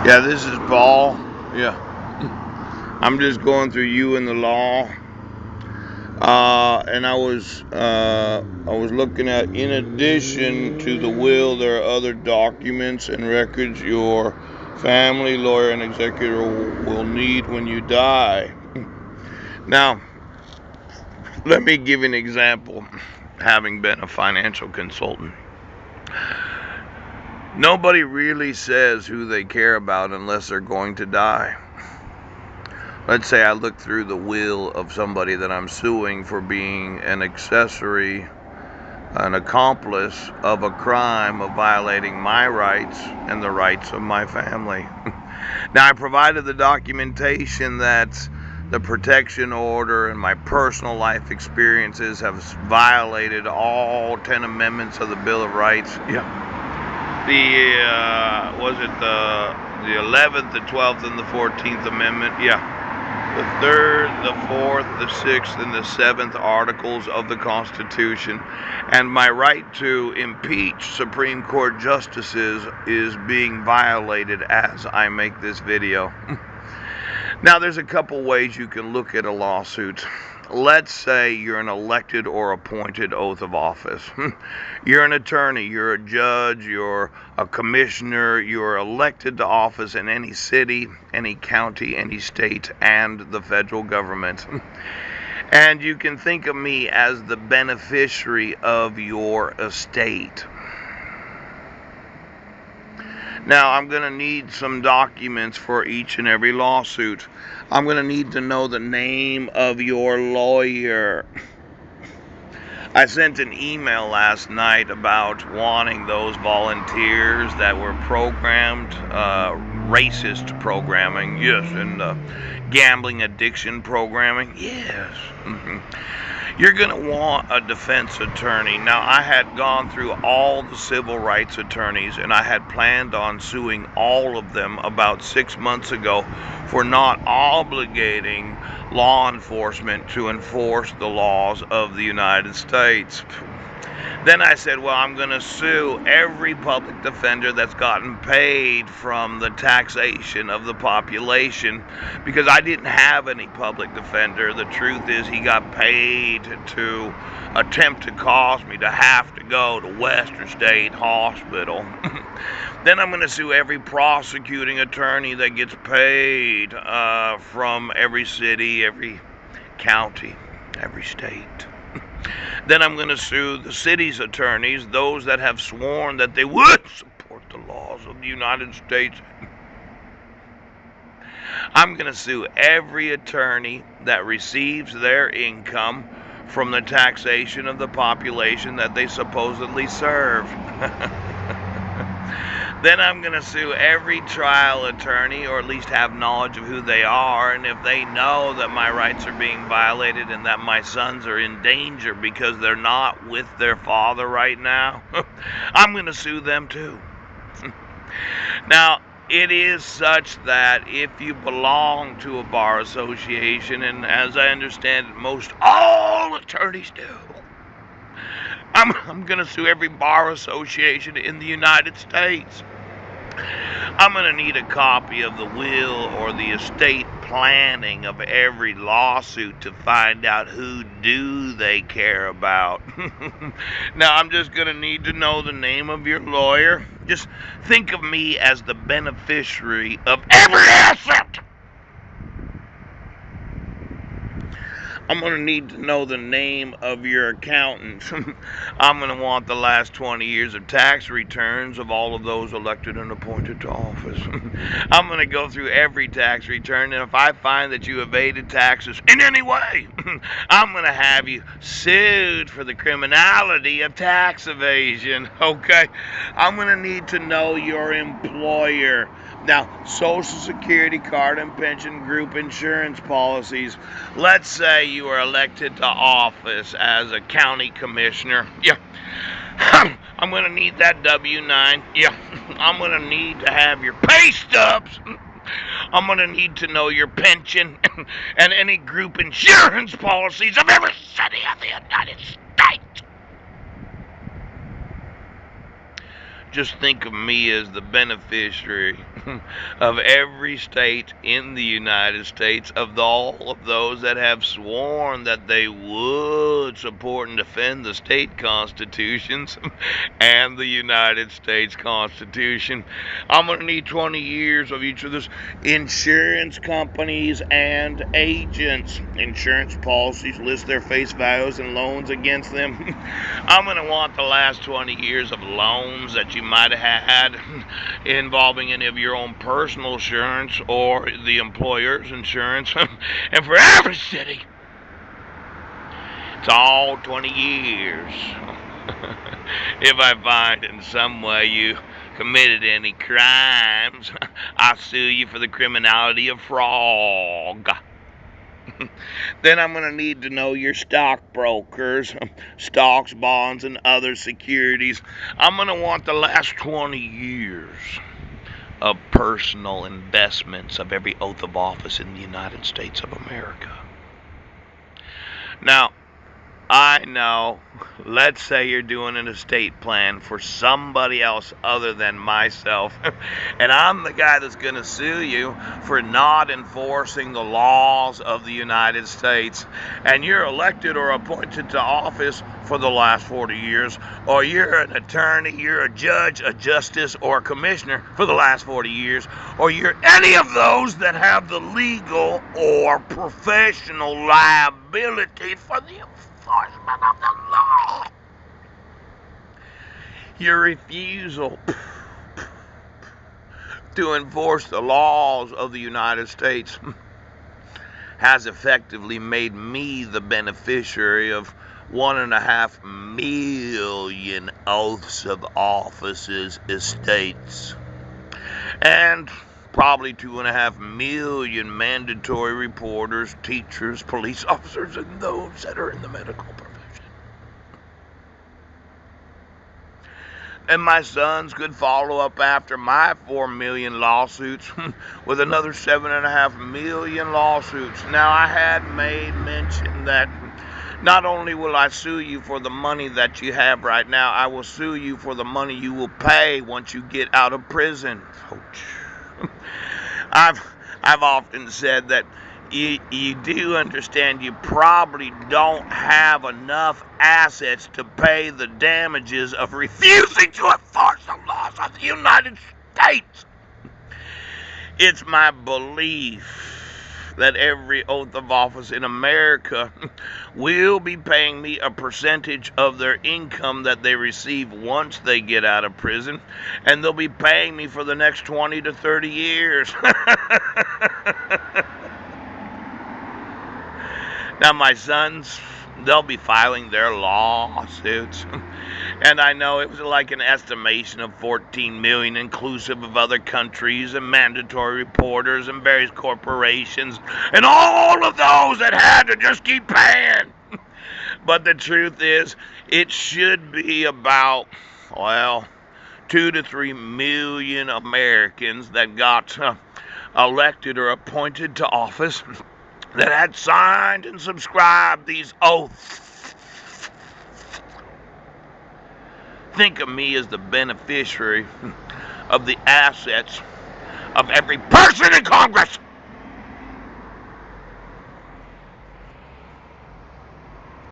Yeah, this is Paul. Yeah, I'm just going through you and the law. And I was looking at, in addition to the will, there are other documents and records your family, lawyer, and executor will need when you die. Now, let me give you an example, having been a financial consultant. Nobody really says who they care about unless they're going to die. Let's say I look through the will of somebody that I'm suing for being an accessory, an accomplice of a crime of violating my rights and the rights of my family. Now, I provided the documentation that the protection order and my personal life experiences have violated all 10 amendments of the Bill of Rights. Yeah. Was it the 11th, the 12th, and the 14th Amendment? Yeah. The third, the fourth, the sixth, and the seventh articles of the Constitution, and my right to impeach Supreme Court justices is being violated as I make this video. Now, there's a couple ways you can look at a lawsuit. Let's say you're an elected or appointed oath of office. You're an attorney, you're a judge, you're a commissioner, you're elected to office in any city, any county, any state, and the federal government. And you can think of me as the beneficiary of your estate. Now, I'm going to need some documents for each and every lawsuit. I'm going to need to know the name of your lawyer. I sent an email last night about wanting those volunteers that were programmed, racist programming, yes, and gambling addiction programming, yes. You're going to want a defense attorney. Now, I had gone through all the civil rights attorneys, and I had planned on suing all of them about 6 months ago for not obligating law enforcement to enforce the laws of the United States. Then I said, well, I'm going to sue every public defender that's gotten paid from the taxation of the population, because I didn't have any public defender. The truth is, he got paid to attempt to cause me to have to go to Western State Hospital. Then I'm going to sue every prosecuting attorney that gets paid from every city, every county, every state. Then I'm going to sue the city's attorneys, those that have sworn that they would support the laws of the United States. I'm going to sue every attorney that receives their income from the taxation of the population that they supposedly serve. Then I'm going to sue every trial attorney, or at least have knowledge of who they are, and if they know that my rights are being violated and that my sons are in danger because they're not with their father right now, I'm going to sue them too. Now, it is such that if you belong to a bar association, and as I understand it, most all attorneys do, I'm going to sue every bar association in the United States. I'm going to need a copy of the will or the estate planning of every lawsuit to find out who do they care about. Now, I'm just going to need to know the name of your lawyer. Just think of me as the beneficiary of every asset. I'm going to need to know the name of your accountant. I'm going to want the last 20 years of tax returns of all of those elected and appointed to office. I'm going to go through every tax return, and if I find that you evaded taxes in any way, I'm going to have you sued for the criminality of tax evasion. Okay? I'm going to need to know your employer. Now, Social Security card and pension group insurance policies. Let's say you are elected to office as a county commissioner. Yeah. I'm going to need that W-9. Yeah. I'm going to need to have your pay stubs. I'm going to need to know your pension and any group insurance policies of every city of the United States. Just think of me as the beneficiary of every state in the United States, of all of those that have sworn that they would support and defend the state constitutions and the United States Constitution. I'm going to need 20 years of each of those insurance companies and agents. Insurance policies list their face values and loans against them. I'm going to want the last 20 years of loans that you might have had involving any of your own personal insurance or the employer's insurance. And for every city, it's all 20 years. If I find in some way you committed any crimes, I'll sue you for the criminality of fraud. Then I'm going to need to know your stockbrokers, stocks, bonds, and other securities. I'm going to want the last 20 years of personal investments of every oath of office in the United States of America. Now, I know, let's say you're doing an estate plan for somebody else other than myself, and I'm the guy that's going to sue you for not enforcing the laws of the United States, and you're elected or appointed to office for the last 40 years, or you're an attorney, you're a judge, a justice, or a commissioner for the last 40 years, or you're any of those that have the legal or professional liability for the enforcement of the law. Your refusal to enforce the laws of the United States has effectively made me the beneficiary of 1.5 million oaths of offices, estates, and probably 2.5 million mandatory reporters, teachers, police officers, and those that are in the medical profession. And my sons could follow up after my 4 million lawsuits with another 7.5 million lawsuits. Now, I had made mention that not only will I sue you for the money that you have right now, I will sue you for the money you will pay once you get out of prison. Ouch. I've often said that you do understand you probably don't have enough assets to pay the damages of refusing to enforce the laws of the United States. It's my belief that every oath of office in America will be paying me a percentage of their income that they receive once they get out of prison, and they'll be paying me for the next 20 to 30 years. Now, my sons, they'll be filing their lawsuits. And I know it was like an estimation of 14 million, inclusive of other countries and mandatory reporters and various corporations and all of those that had to just keep paying. But the truth is, it should be about, 2 to 3 million Americans that got elected or appointed to office that had signed and subscribed these oaths. Think of me as the beneficiary of the assets of every person in Congress.